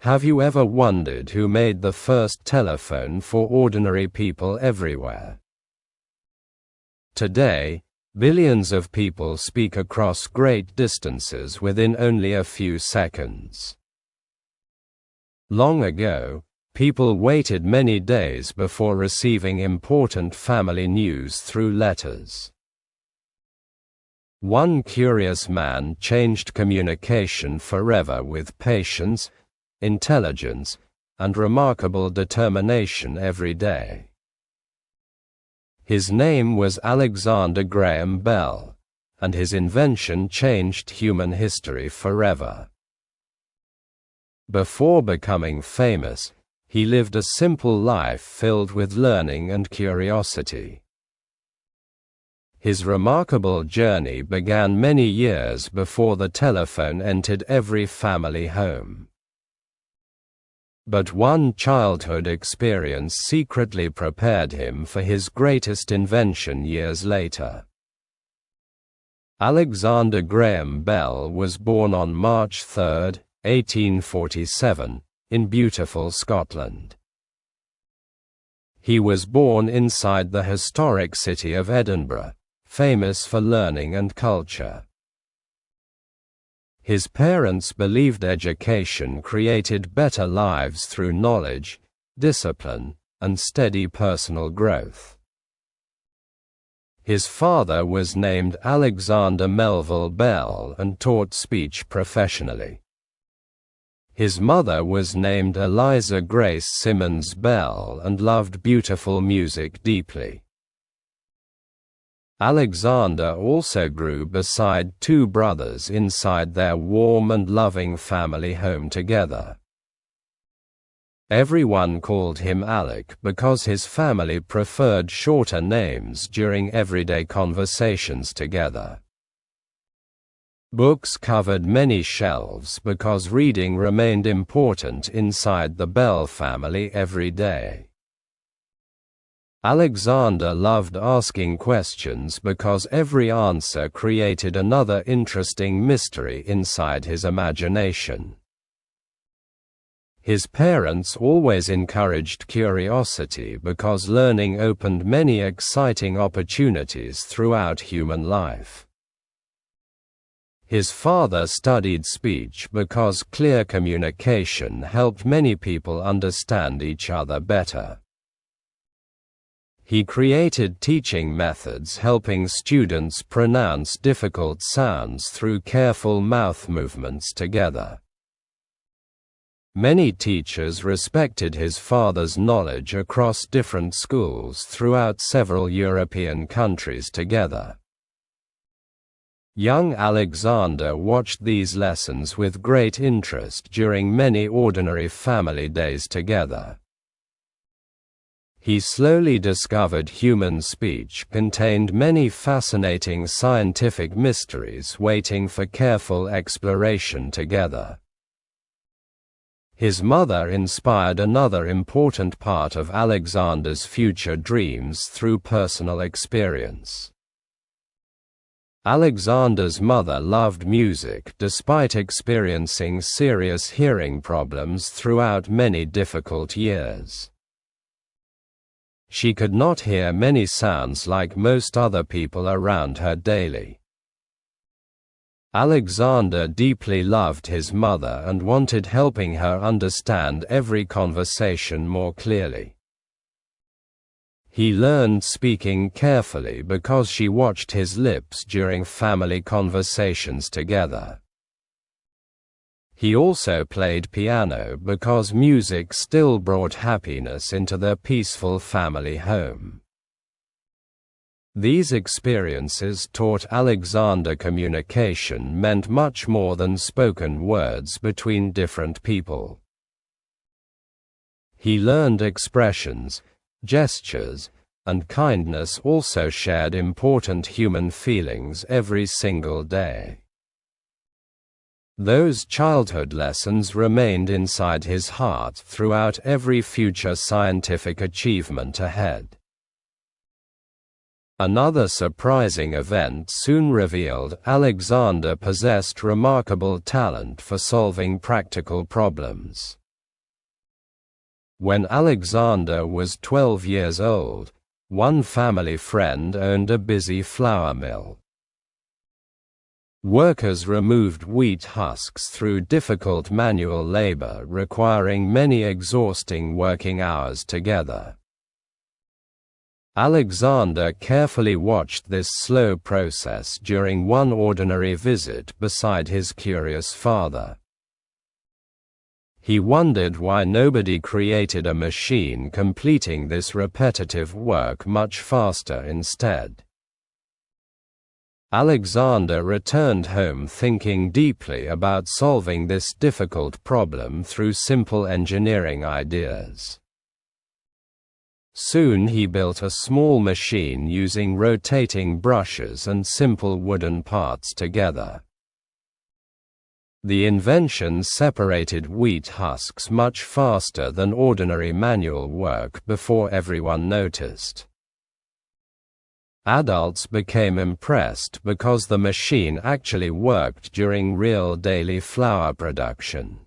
Have you ever wondered who made the first telephone for ordinary people everywhere? Today, billions of people speak across great distances within only a few seconds. Long ago, people waited many days before receiving important family news through letters. One curious man changed communication forever with patience, intelligence, and remarkable determination every day. His name was Alexander Graham Bell, and his invention changed human history forever. Before becoming famous, he lived a simple life filled with learning and curiosity. His remarkable journey began many years before the telephone entered every family home. But one childhood experience secretly prepared him for his greatest invention years later. Alexander Graham Bell was born on March 3, 1847, in beautiful Scotland. He was born inside the historic city of Edinburgh, famous for learning and culture. His parents believed education created better lives through knowledge, discipline, and steady personal growth. His father was named Alexander Melville Bell and taught speech professionally. His mother was named Eliza Grace Simmons Bell and loved beautiful music deeply. Alexander also grew beside two brothers inside their warm and loving family home together. Everyone called him Alec because his family preferred shorter names during everyday conversations together. Books covered many shelves because reading remained important inside the Bell family every day. Alexander loved asking questions because every answer created another interesting mystery inside his imagination. His parents always encouraged curiosity because learning opened many exciting opportunities throughout human life. His father studied speech because clear communication helped many people understand each other better. He created teaching methods helping students pronounce difficult sounds through careful mouth movements together. Many teachers respected his father's knowledge across different schools throughout several European countries together. Young Alexander watched these lessons with great interest during many ordinary family days together. He slowly discovered human speech contained many fascinating scientific mysteries waiting for careful exploration together. His mother inspired another important part of Alexander's future dreams through personal experience. Alexander's mother loved music despite experiencing serious hearing problems throughout many difficult years. She could not hear many sounds like most other people around her daily. Alexander deeply loved his mother and wanted helping her understand every conversation more clearly. He learned speaking carefully because she watched his lips during family conversations together. He also played piano because music still brought happiness into their peaceful family home. These experiences taught Alexander communication meant much more than spoken words between different people. He learned expressions, gestures, and kindness also shared important human feelings every single day. Those childhood lessons remained inside his heart throughout every future scientific achievement ahead. Another surprising event soon revealed Alexander possessed remarkable talent for solving practical problems. When Alexander was 12 years old, one family friend owned a busy flour mill. Workers removed wheat husks through difficult manual labor requiring many exhausting working hours together. Alexander carefully watched this slow process during one ordinary visit beside his curious father. He wondered why nobody created a machine completing this repetitive work much faster instead. Alexander returned home thinking deeply about solving this difficult problem through simple engineering ideas. Soon he built a small machine using rotating brushes and simple wooden parts together. The invention separated wheat husks much faster than ordinary manual work before everyone noticed. Adults became impressed because the machine actually worked during real daily flour production.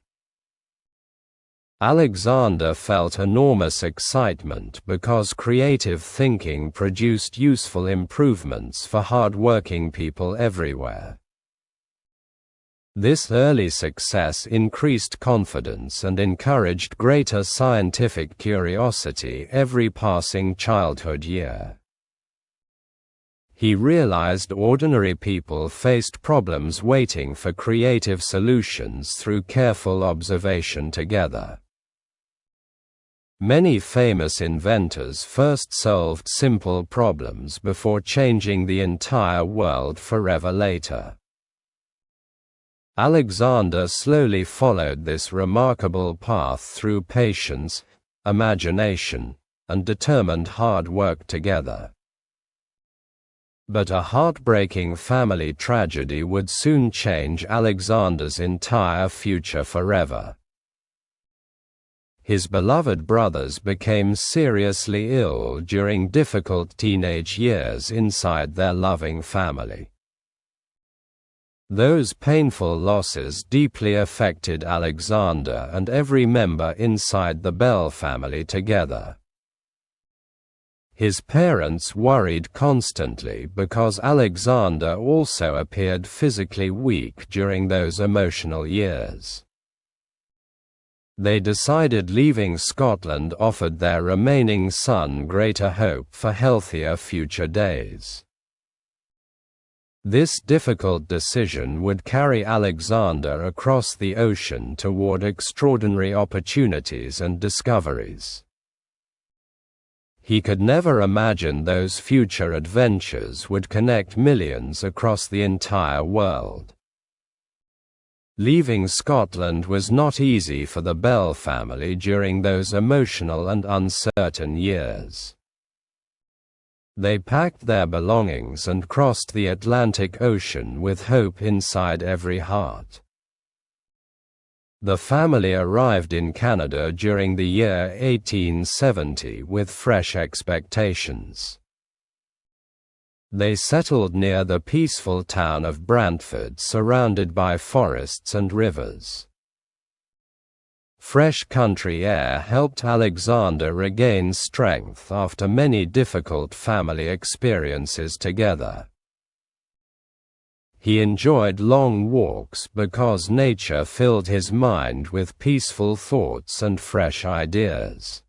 Alexander felt enormous excitement because creative thinking produced useful improvements for hard-working people everywhere. This early success increased confidence and encouraged greater scientific curiosity every passing childhood year. He realized ordinary people faced problems waiting for creative solutions through careful observation together. Many famous inventors first solved simple problems before changing the entire world forever later. Alexander slowly followed this remarkable path through patience, imagination, and determined hard work together. But a heartbreaking family tragedy would soon change Alexander's entire future forever. His beloved brothers became seriously ill during difficult teenage years inside their loving family. Those painful losses deeply affected Alexander and every member inside the Bell family together. His parents worried constantly because Alexander also appeared physically weak during those emotional years. They decided leaving Scotland offered their remaining son greater hope for healthier future days. This difficult decision would carry Alexander across the ocean toward extraordinary opportunities and discoveries. He could never imagine those future adventures would connect millions across the entire world. Leaving Scotland was not easy for the Bell family during those emotional and uncertain years. They packed their belongings and crossed the Atlantic Ocean with hope inside every heart. The family arrived in Canada during the year 1870 with fresh expectations. They settled near the peaceful town of Brantford, surrounded by forests and rivers. Fresh country air helped Alexander regain strength after many difficult family experiences together. He enjoyed long walks because nature filled his mind with peaceful thoughts and fresh ideas.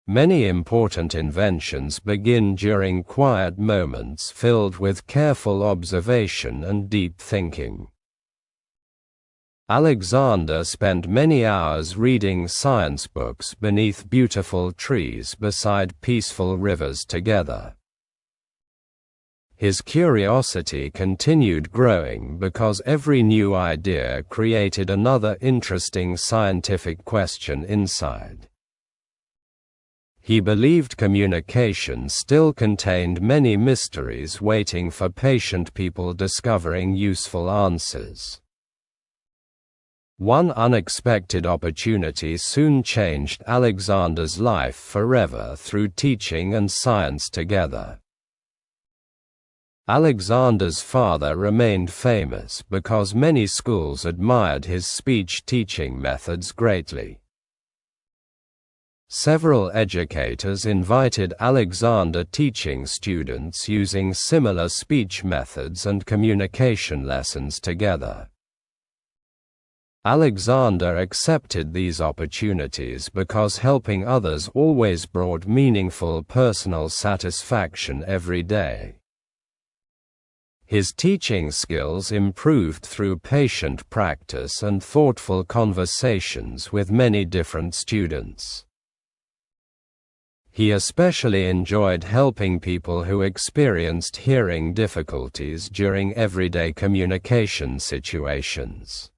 Many important inventions begin during quiet moments filled with careful observation and deep thinking. Alexander spent many hours reading science books beneath beautiful trees beside peaceful rivers together. His curiosity continued growing because every new idea created another interesting scientific question inside. He believed communication still contained many mysteries waiting for patient people discovering useful answers. One unexpected opportunity soon changed Alexander's life forever through teaching and science together. Alexander's father remained famous because many schools admired his speech-teaching methods greatly. Several educators invited Alexander teaching students using similar speech methods and communication lessons together. Alexander accepted these opportunities because helping others always brought meaningful personal satisfaction every day. His teaching skills improved through patient practice and thoughtful conversations with many different students. He especially enjoyed helping people who experienced hearing difficulties during everyday communication situations.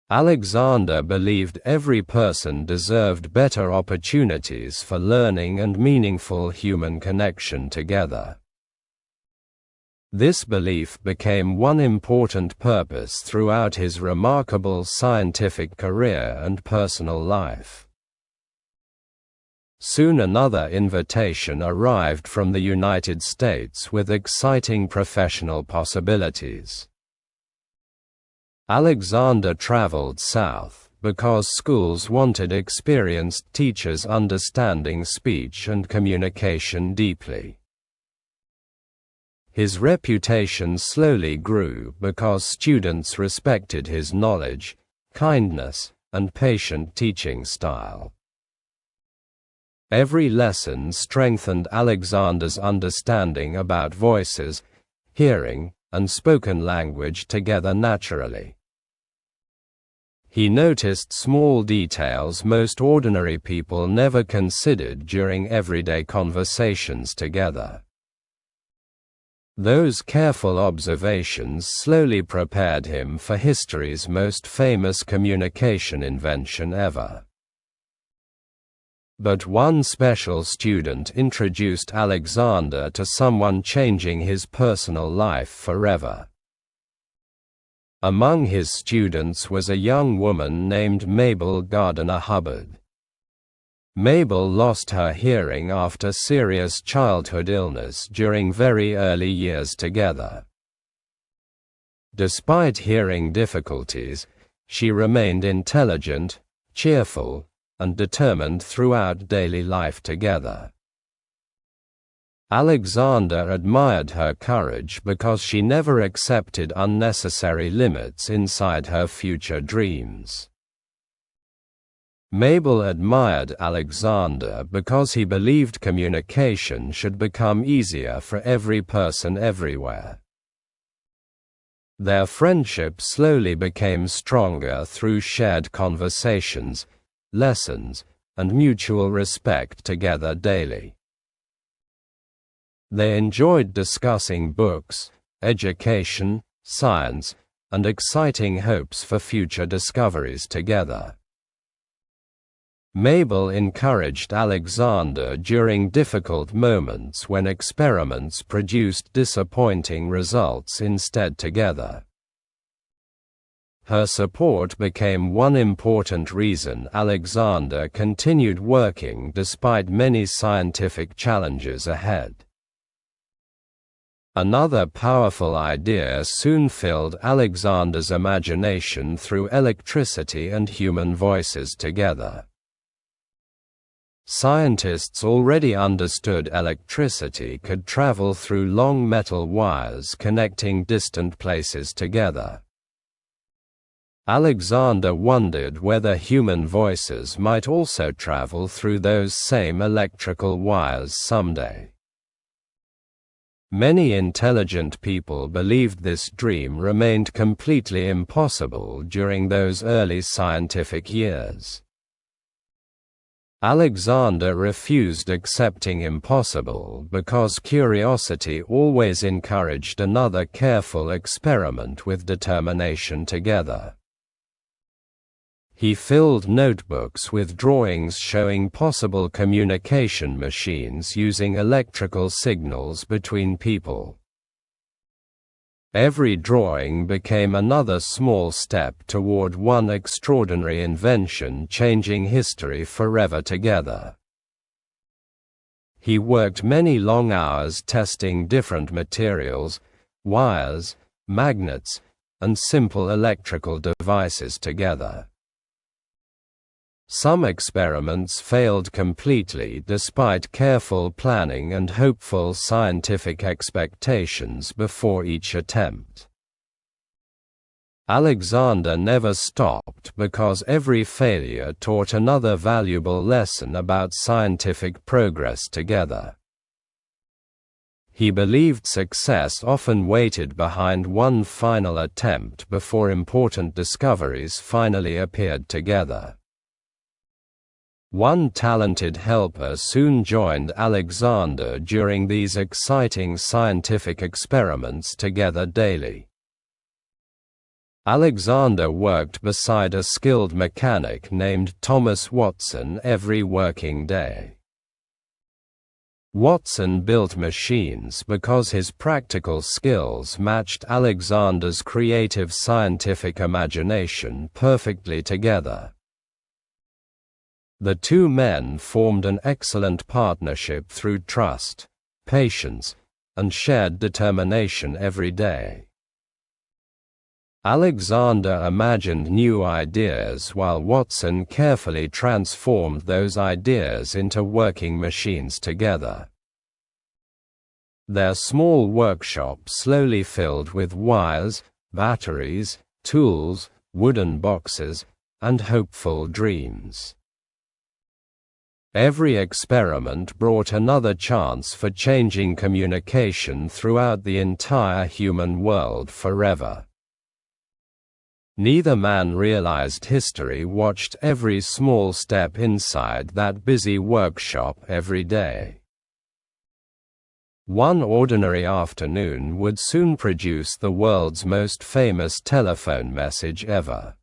Alexander believed every person deserved better opportunities for learning and meaningful human connection together. This belief became one important purpose throughout his remarkable scientific career and personal life. Soon another invitation arrived from the United States with exciting professional possibilities. Alexander traveled south because schools wanted experienced teachers understanding speech and communication deeply. His reputation slowly grew because students respected his knowledge, kindness, and patient teaching style. Every lesson strengthened Alexander's understanding about voices, hearing, and spoken language together naturally. He noticed small details most ordinary people never considered during everyday conversations together. Those careful observations slowly prepared him for history's most famous communication invention ever. But one special student introduced Alexander to someone changing his personal life forever. Among his students was a young woman named Mabel Gardiner Hubbard. Mabel lost her hearing after serious childhood illness during very early years together. Despite hearing difficulties, she remained intelligent, cheerful, and determined throughout daily life together. Alexander admired her courage because she never accepted unnecessary limits inside her future dreams. Mabel admired Alexander because he believed communication should become easier for every person everywhere. Their friendship slowly became stronger through shared conversations, lessons, and mutual respect together daily. They enjoyed discussing books, education, science, and exciting hopes for future discoveries together. Mabel encouraged Alexander during difficult moments when experiments produced disappointing results instead together. Her support became one important reason Alexander continued working despite many scientific challenges ahead. Another powerful idea soon filled Alexander's imagination through electricity and human voices together. Scientists already understood electricity could travel through long metal wires connecting distant places together. Alexander wondered whether human voices might also travel through those same electrical wires someday. Many intelligent people believed this dream remained completely impossible during those early scientific years. Alexander refused accepting impossible because curiosity always encouraged another careful experiment with determination together. He filled notebooks with drawings showing possible communication machines using electrical signals between people. Every drawing became another small step toward one extraordinary invention changing history forever together. He worked many long hours testing different materials, wires, magnets, and simple electrical devices together. Some experiments failed completely despite careful planning and hopeful scientific expectations before each attempt. Alexander never stopped because every failure taught another valuable lesson about scientific progress together. He believed success often waited behind one final attempt before important discoveries finally appeared together. One talented helper soon joined Alexander during these exciting scientific experiments together daily. Alexander worked beside a skilled mechanic named Thomas Watson every working day. Watson built machines because his practical skills matched Alexander's creative scientific imagination perfectly together. The two men formed an excellent partnership through trust, patience, and shared determination every day. Alexander imagined new ideas while Watson carefully transformed those ideas into working machines together. Their small workshop slowly filled with wires, batteries, tools, wooden boxes, and hopeful dreams. Every experiment brought another chance for changing communication throughout the entire human world forever. Neither man realized history watched every small step inside that busy workshop every day. One ordinary afternoon would soon produce the world's most famous telephone message ever.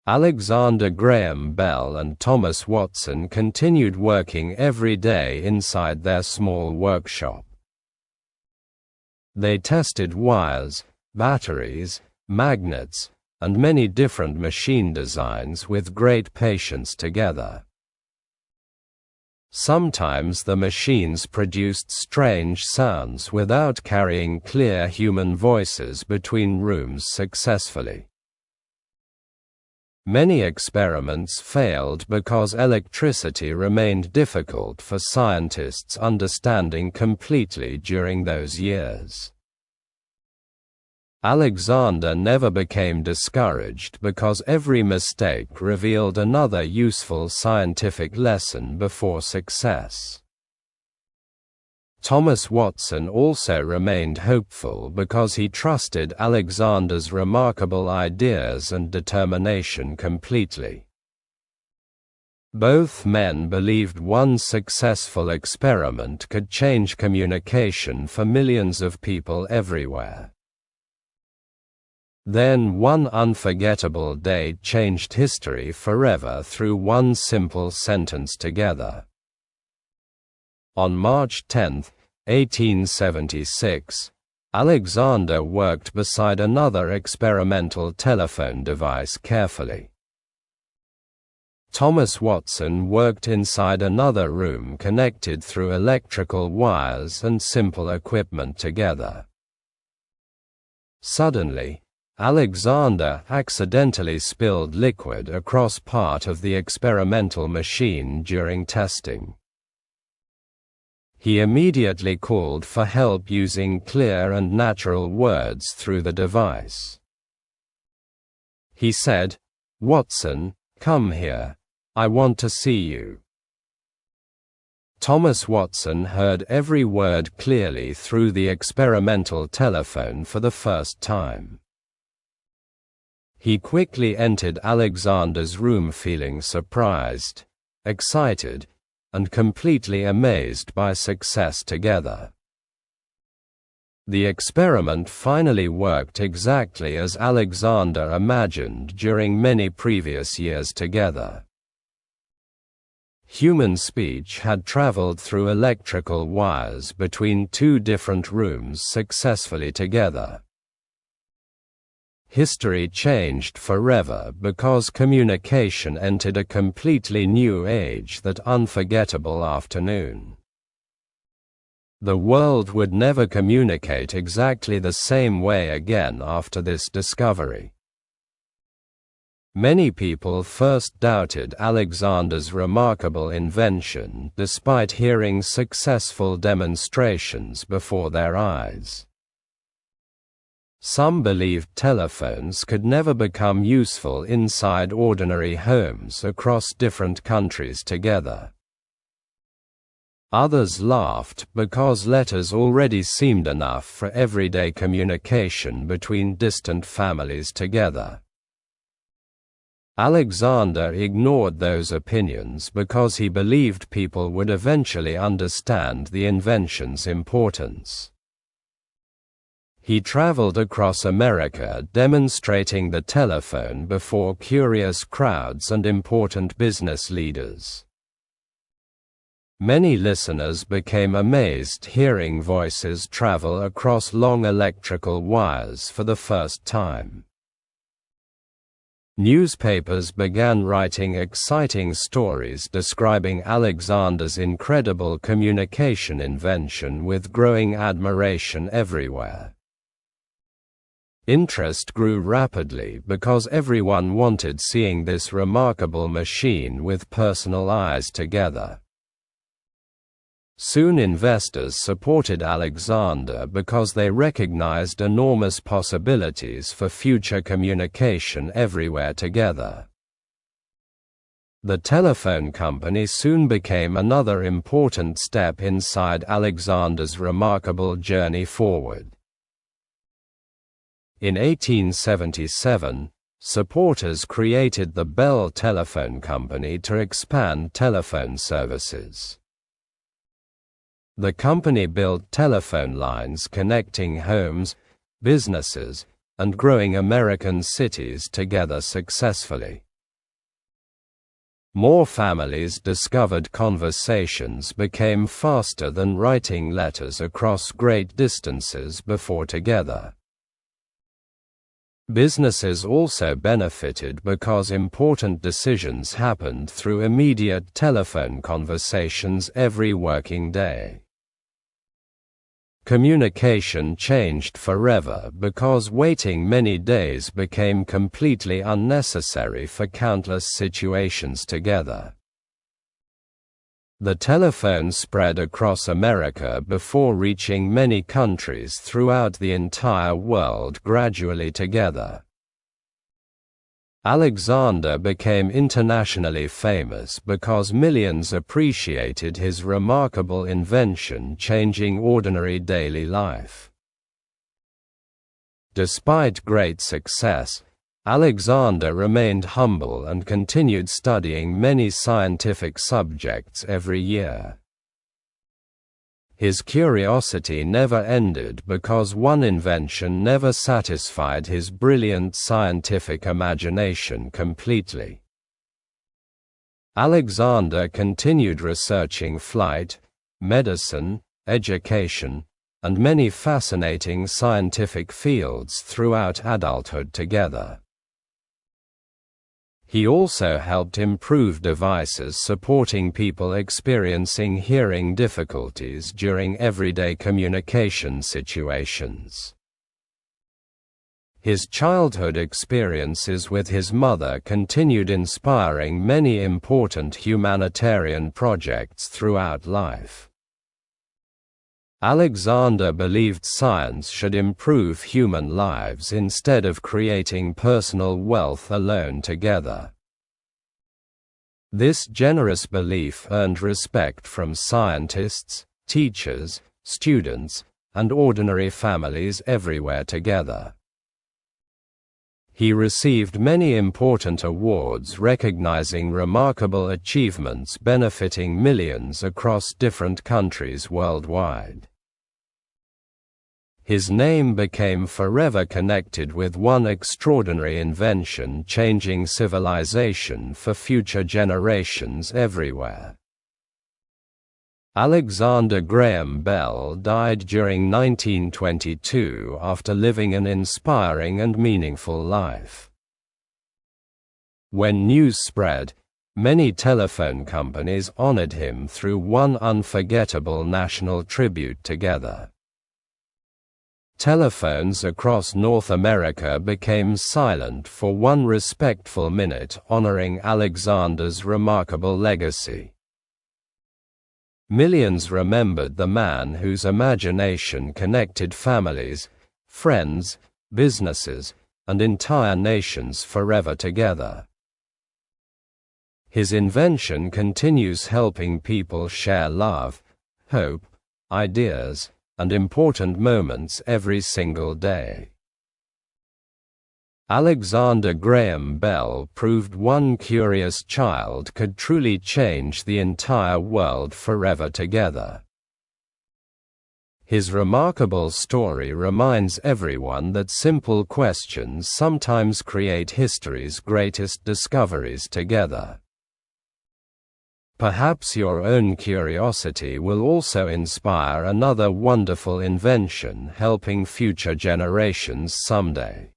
Alexander Graham Bell and Thomas Watson continued working every day inside their small workshop. They tested wires, batteries, magnets, and many different machine designs with great patience together. Sometimes the machines produced strange sounds without carrying clear human voices between rooms successfully. Many experiments failed because electricity remained difficult for scientists understanding completely during those years. Alexander never became discouraged because every mistake revealed another useful scientific lesson before success. Thomas Watson also remained hopeful because he trusted Alexander's remarkable ideas and determination completely. Both men believed one successful experiment could change communication for millions of people everywhere. Then one unforgettable day changed history forever through one simple sentence together. On March 10, 1876, Alexander worked beside another experimental telephone device carefully. Thomas Watson worked inside another room connected through electrical wires and simple equipment together. Suddenly, Alexander accidentally spilled liquid across part of the experimental machine during testing. He immediately called for help using clear and natural words through the device. He said, "Watson, come here. I want to see you." Thomas Watson heard every word clearly through the experimental telephone for the first time. He quickly entered Alexander's room feeling surprised, excited, and completely amazed by success together. The experiment finally worked exactly as Alexander imagined during many previous years together. Human speech had traveled through electrical wires between two different rooms successfully together. History changed forever because communication entered a completely new age that unforgettable afternoon. The world would never communicate exactly the same way again after this discovery. Many people first doubted Alexander's remarkable invention despite hearing successful demonstrations before their eyes. Some believed telephones could never become useful inside ordinary homes across different countries together. Others laughed because letters already seemed enough for everyday communication between distant families together. Alexander ignored those opinions because he believed people would eventually understand the invention's importance. He traveled across America demonstrating the telephone before curious crowds and important business leaders. Many listeners became amazed hearing voices travel across long electrical wires for the first time. Newspapers began writing exciting stories describing Alexander's incredible communication invention with growing admiration everywhere. Interest grew rapidly because everyone wanted seeing this remarkable machine with personal eyes together. Soon investors supported Alexander because they recognized enormous possibilities for future communication everywhere together. The telephone company soon became another important step inside Alexander's remarkable journey forward. In 1877, supporters created the Bell Telephone Company to expand telephone services. The company built telephone lines connecting homes, businesses, and growing American cities together successfully. More families discovered conversations became faster than writing letters across great distances before together. Businesses also benefited because important decisions happened through immediate telephone conversations every working day. Communication changed forever because waiting many days became completely unnecessary for countless situations together. The telephone spread across America before reaching many countries throughout the entire world gradually together. Alexander became internationally famous because millions appreciated his remarkable invention changing ordinary daily life. Despite great success, Alexander remained humble and continued studying many scientific subjects every year. His curiosity never ended because one invention never satisfied his brilliant scientific imagination completely. Alexander continued researching flight, medicine, education, and many fascinating scientific fields throughout adulthood together. He also helped improve devices supporting people experiencing hearing difficulties during everyday communication situations. His childhood experiences with his mother continued inspiring many important humanitarian projects throughout life. Alexander believed science should improve human lives instead of creating personal wealth alone together. This generous belief earned respect from scientists, teachers, students, and ordinary families everywhere together. He received many important awards recognizing remarkable achievements benefiting millions across different countries worldwide. His name became forever connected with one extraordinary invention changing civilization for future generations everywhere. Alexander Graham Bell died during 1922 after living an inspiring and meaningful life. When news spread, many telephone companies honored him through one unforgettable national tribute together. Telephones across North America became silent for one respectful minute, honoring Alexander's remarkable legacy. Millions remembered the man whose imagination connected families, friends, businesses, and entire nations forever together. His invention continues helping people share love, hope, ideas, and important moments every single day. Alexander Graham Bell proved one curious child could truly change the entire world forever together. His remarkable story reminds everyone that simple questions sometimes create history's greatest discoveries together. Perhaps your own curiosity will also inspire another wonderful invention helping future generations someday.